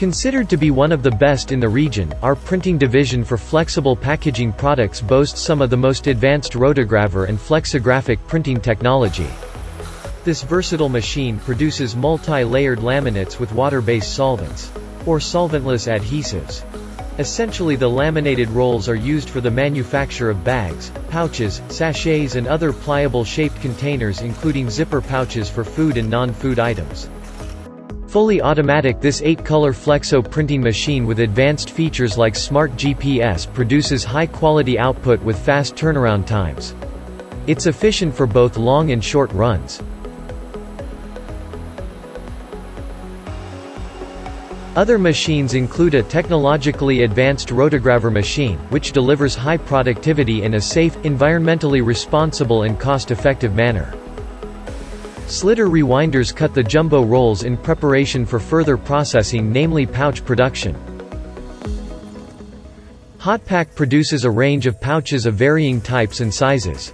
Considered to be one of the best in the region, our printing division for flexible packaging products boasts some of the most advanced rotogravure and flexographic printing technology. This versatile machine produces multi-layered laminates with water-based solvents, or solventless adhesives. Essentially, the laminated rolls are used for the manufacture of bags, pouches, sachets and other pliable shaped containers, including zipper pouches for food and non-food items. Fully automatic, this 8-color Flexo printing machine with advanced features like smart GPS produces high-quality output with fast turnaround times. It's efficient for both long and short runs. Other machines include a technologically advanced rotogravure machine, which delivers high productivity in a safe, environmentally responsible and cost-effective manner. Slitter rewinders cut the jumbo rolls in preparation for further processing, namely pouch production. Hotpack produces a range of pouches of varying types and sizes.